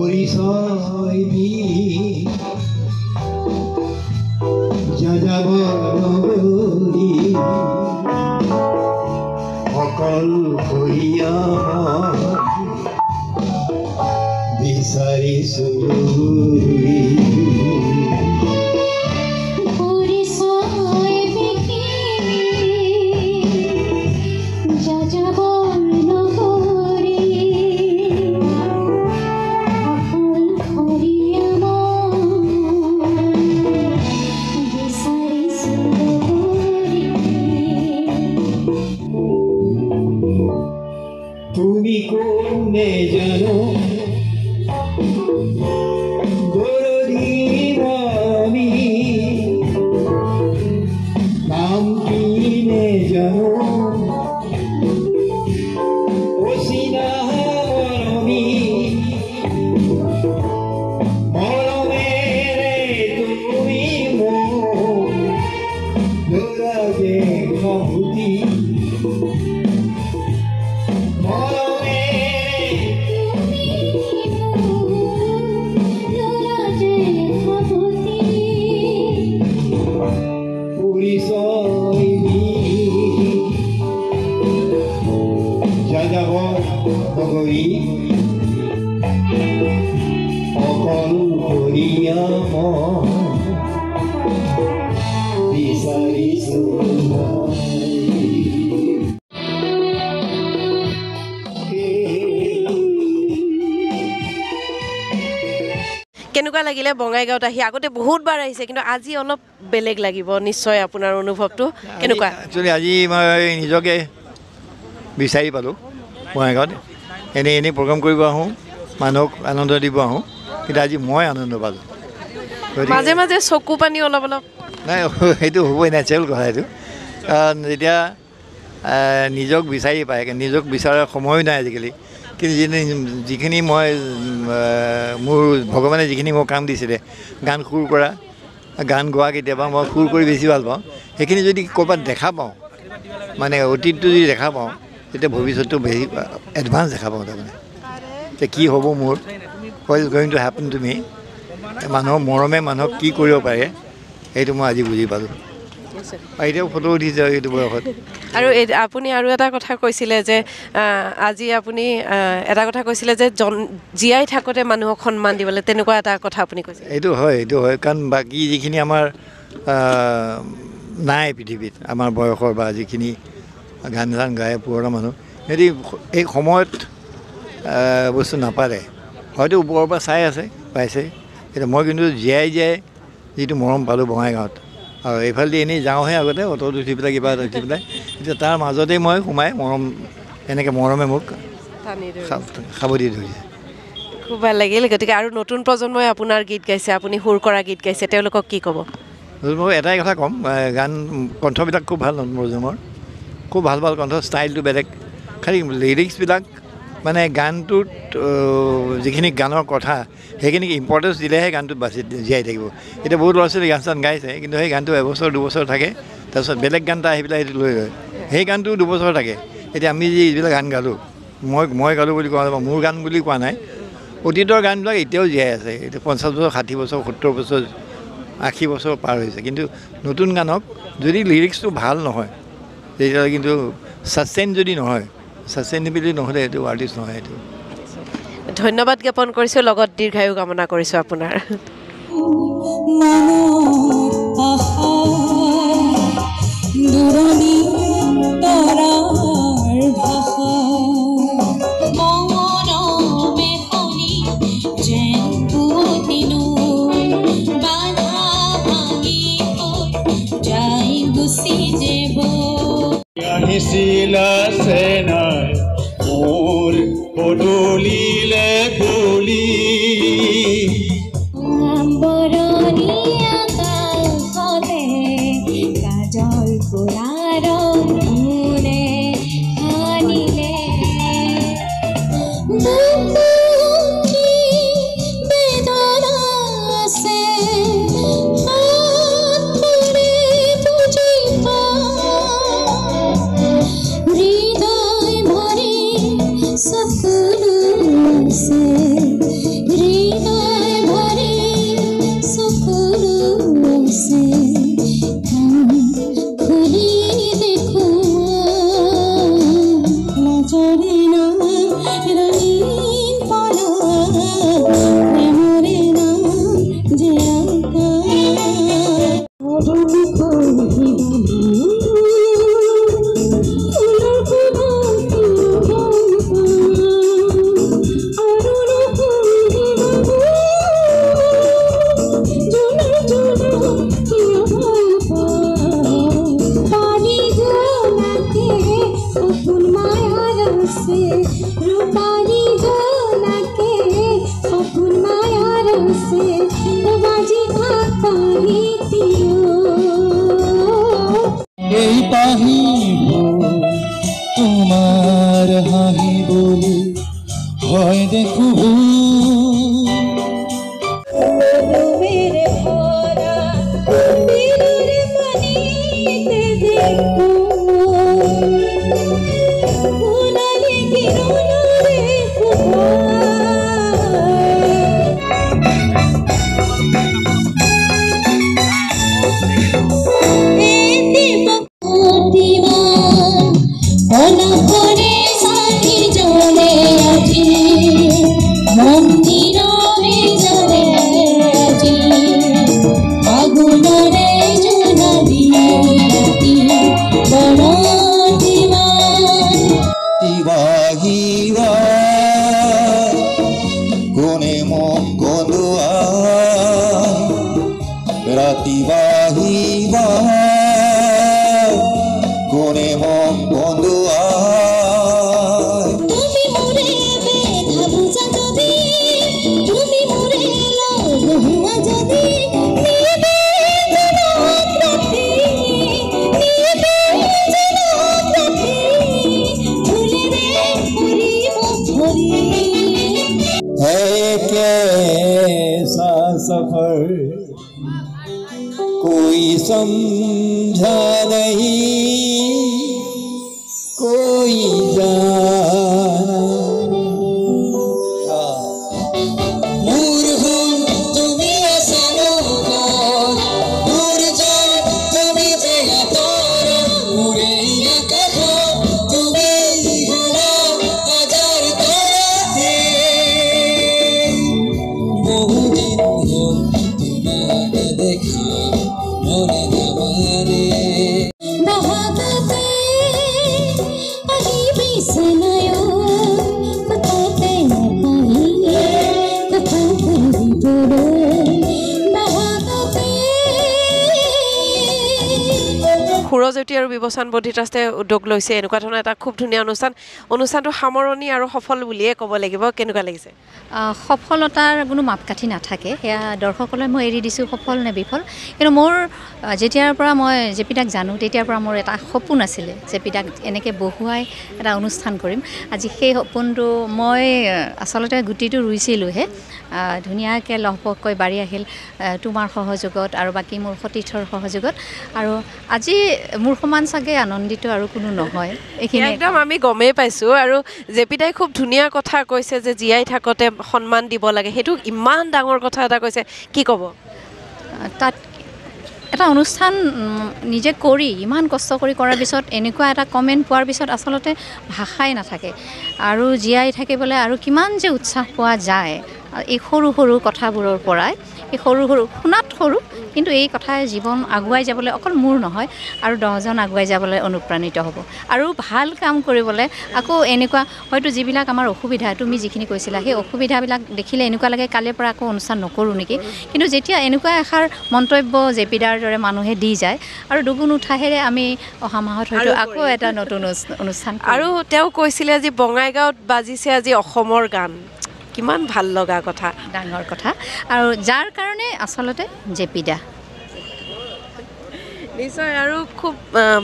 পৰিচয় দি যাযাব নগৰী অকলশৰীয়া বিচাৰিছো তুমি কোনে জানো দরদী আমি নাম কি নে জানো অসিনা মরমি মরমেরে তুমি মোর দরাজে মহুতি যাযাব নগৰী অকলশৰীয়া বিচাৰিছো কেনেকুৱা লাগিলে বঙাইগাঁৱত আহি আগতে বহুতবাৰ আহিছে কিন্তু আজি অলপ বেলেগ লাগিব নিশ্চয় আপোনাৰ অনুভৱটো কেনেকুৱা একচুৱেলি আজি মই নিজকে বিচাৰি পালোঁ বঙাইগাঁৱত এনেই প্ৰগ্ৰাম কৰিব আহোঁ মানুহক আনন্দ দিব আহোঁ কিন্তু আজি মই আনন্দ পালোঁ মাজে মাজে চকু পানী অলপ অলপ নাই সেইটো হ'বই নেচাৰেল কথা এইটো কাৰণ যেতিয়া নিজক বিচাৰি পায় নিজক বিচৰাৰ সময়ো নাই আজিকালি কিন্তু যিখিনি মই মোৰ ভগৱানে যিখিনি মোক কাম দিছিলে গান সুৰ কৰা গান গোৱা কেতিয়াবা মই সুৰ কৰি বেছি ভাল পাওঁ সেইখিনি যদি ক'ৰবাত দেখা পাওঁ মানে অতীতটো যদি দেখা পাওঁ তেতিয়া ভৱিষ্যতটো বেছি এডভান্স দেখা পাওঁ তাৰমানে যে কি হ'ব মোৰ what is going to happen to me মানুহৰ মৰমে মানুহক কি কৰিব পাৰে সেইটো মই আজি বুজি পালোঁ এতিয়াও ফটো উঠিছে এইটো বয়সত আৰু আপুনি আৰু এটা কথা কৈছিলে যে আজি আপুনি এটা কথা কৈছিলে যে জীয়াই থাকোঁতে মানুহক সন্মান দিবলৈ তেনেকুৱা এটা কথা আপুনি কৈছে এইটো হয় কাৰণ বাকী যিখিনি আমাৰ নাই পৃথিৱীত আমাৰ বয়সৰ বা যিখিনি গান চান গায় পুৰণা মানুহ সিহঁতি এই সময়ত বস্তু নাপালে হয়তো ওপৰৰ পৰা চাই আছে পাইছে এতিয়া মই কিন্তু জীয়াই যিটো মৰম পালোঁ বঙাইগাঁৱত আৰু এইফালেদি এনেই যাওঁহে আগতে অট'ত উঠি পেলাই কিবা এটা উঠি পেলাই এতিয়া তাৰ মাজতেই মই সোমাই এনেকৈ মৰমে মোক সাৱধি ধৰিছে খুব ভাল লাগিল গতিকে আৰু নতুন প্ৰজন্মই আপোনাৰ গীত গাইছে আপুনি সুৰ কৰা গীত গাইছে তেওঁলোকক কি ক'ব মই এটাই কথা ক'ম গান কণ্ঠবিলাক খুব ভাল নতুন প্ৰজন্মৰ খুব ভাল কণ্ঠ ষ্টাইলটো বেলেগ খালি লিৰিক্সবিলাক মানে গানটোত যিখিনি গানৰ কথা সেইখিনিক ইম্পৰ্টেঞ্চ দিলেহে গানটোত বাচি জীয়াই থাকিব এতিয়া বহুত ল'ৰা ছোৱালী গান চান গাইছে কিন্তু সেই গানটো এবছৰ দুবছৰ থাকে তাৰপিছত বেলেগ গান এটা আহি পেলাই সেইটো লৈ লয় সেই গানটো দুবছৰ থাকে এতিয়া আমি যি যিবিলাক গান গালোঁ মই গালোঁ বুলি কোৱা নাই মোৰ গান বুলি কোৱা নাই অতীতৰ গানবিলাক এতিয়াও জীয়াই আছে এতিয়া 50 বছৰ 60 বছৰ 70 বছৰ 80 বছৰ পাৰ হৈছে কিন্তু নতুন গানক যদি লিৰিক্সটো ভাল নহয় তেতিয়াহ'লে কিন্তু ছাষ্টেইন যদি নহয় ছাষ্টেইনেবিলিটি নহ'লে এইটো আৰ্টিষ্ট নহয় এইটো ধন্যবাদ জ্ঞাপন কৰিছোঁ লগত দীৰ্ঘায়ু কামনা কৰিছোঁ আপোনাৰ পদূলিলে গলি কাজল পুৰাৰ মূৰে আনিলে বেদনা আছে হৃদয় ভৰি সকলো আছে আছে বাজি থাক পাহিতিও এই পাহিব তোমাৰ হাঁহি বুলি হয় দেখো মেরে ভরা দিলের পানিতে দেখো সোনালি কিরণে ফুফা মন করে সাথী জলে আজি মন্দিরে জলে আজি আগুনরে জোনালি রাতি বড় দিবান দিবাহিবা কোনে মোক গলোৱা ৰাতি বাহিবা কোনে মোক গলোৱা তুমি মোরে বেধা বুঝা যদি তুমি মোরে লহুয়া যদি নিবে জনক রাখি নিবে জনক রাখি ভুলে রে করিব ভরি है कैसा सफर कोई समझा नहीं कोई जाना মুরহুম তুমি আসানো মুরজন তুমি জেলা তোর মুরে কথা তুমি হুয়া হাজার তোরাতে বহুদিন হল তোমাকে দেখা মনে যাবারে বাহাতে আহিবি সনায়ো কথাতে পাই কথা করি বড় বাহাতে সুৰজ্যোতি আৰু বিৱচান বৌদ্ধি ট্ৰাষ্টে উদ্যোগ লৈছে এনেকুৱা ধৰণৰ এটা খুব ধুনীয়া অনুষ্ঠানটো সামৰণি আৰু সফল বুলিয়ে ক'ব লাগিব কেনেকুৱা লাগিছে সফলতাৰ কোনো মাপকাঠি নাথাকে সেয়া দৰ্শকলৈ মই এৰি দিছোঁ সফল নে বিফল কিন্তু মোৰ যেতিয়াৰ পৰা মই জেপিদাক জানো তেতিয়াৰ পৰা মোৰ এটা সপোন আছিলে জেপিদাক এনেকৈ বহুৱাই এটা অনুষ্ঠান কৰিম আজি সেই সপোনটো মই আচলতে গুটিটো ৰুইছিলোঁহে ধুনীয়াকৈ লহপহকৈ বাঢ়ি আহিল তোমাৰ সহযোগত আৰু বাকী মোৰ সতীৰ্থৰ সহযোগত আৰু আজি মোৰ সমান চাগে আনন্দিত আৰু কোনো নহয় এইখিনি একদম আমি গমেই পাইছোঁ আৰু জেপিদাই খুব ধুনীয়া কথা কৈছে যে জীয়াই থাকোঁতে সন্মান দিব লাগে সেইটো ইমান ডাঙৰ কথা এটা কৈছে কি ক'ব তাত এটা অনুষ্ঠান নিজে কৰি ইমান কষ্ট কৰি কৰাৰ পিছত এনেকুৱা এটা কমেণ্ট পোৱাৰ পিছত আচলতে ভাষাই নাথাকে আৰু জীয়াই থাকিবলৈ আৰু কিমান যে উৎসাহ পোৱা যায় এই সৰু সৰু কথাবোৰৰ পৰাই এই সৰু সৰু শুনাত সৰু কিন্তু এই কথাই জীৱন আগুৱাই যাবলৈ অকল মোৰ নহয় আৰু 10জন আগুৱাই যাবলৈ অনুপ্ৰাণিত হ'ব আৰু ভাল কাম কৰিবলৈ আকৌ এনেকুৱা হয়তো যিবিলাক আমাৰ অসুবিধা তুমি যিখিনি কৈছিলা সেই অসুবিধাবিলাক দেখিলে এনেকুৱা লাগে কালিৰ পৰা আকৌ অনুষ্ঠান নকৰোঁ নেকি কিন্তু যেতিয়া এনেকুৱা এষাৰ মন্তব্য জেপিদাৰ দৰে মানুহে দি যায় আৰু দুগুণ উৎসাহেৰে আমি অহা মাহত হয়তো আকৌ এটা নতুন অনুষ্ঠান আৰু তেওঁ কৈছিলে আজি বঙাইগাঁৱত বাজিছে আজি অসমৰ গান কিমান ভাল লগা কথা ডাঙৰ কথা আৰু যাৰ কাৰণে আচলতে জেপিদা নিশ্চয় আৰু খুব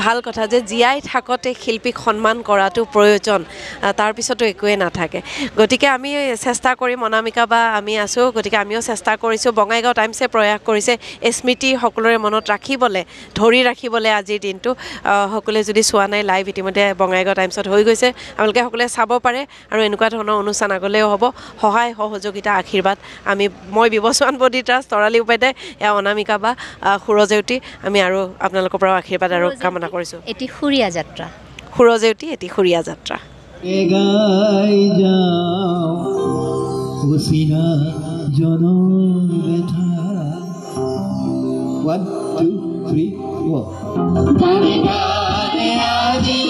ভাল কথা যে জীয়াই থাকোঁতে শিল্পীক সন্মান কৰাটো প্ৰয়োজন তাৰপিছতো একোৱেই নাথাকে গতিকে আমি চেষ্টা কৰিম অনামিকা বা আমি আছোঁ গতিকে আমিও চেষ্টা কৰিছোঁ বঙাইগাঁও টাইমছে প্ৰয়াস কৰিছে এই স্মৃতি সকলোৰে মনত ৰাখিবলৈ ধৰি ৰাখিবলৈ আজিৰ দিনটো সকলোৱে যদি চোৱা নাই লাইভ ইতিমধ্যে বঙাইগাঁও টাইমছত হৈ গৈছে আপোনালোকে সকলোৱে চাব পাৰে আৰু এনেকুৱা ধৰণৰ অনুষ্ঠান আগলৈও হ'ব সহায় সহযোগিতা আশীৰ্বাদ মই বিৱচান বৌদ্ধি ট্ৰাষ্ট তৰালী উপাধ্যায় এয়া অনামিকা বা সুৰজয়তী আমি আৰু আপোনালোকৰ পৰা আশীৰ্বাদ আৰু কামনা কৰিছোঁ এটি সুৰীয়া যাত্ৰা সুৰজয়তী এটি সুৰীয়া যাত্ৰা এগাই যাওঁ উচিনা জনম বেথা 1 2 3 4 গানে গানে আজি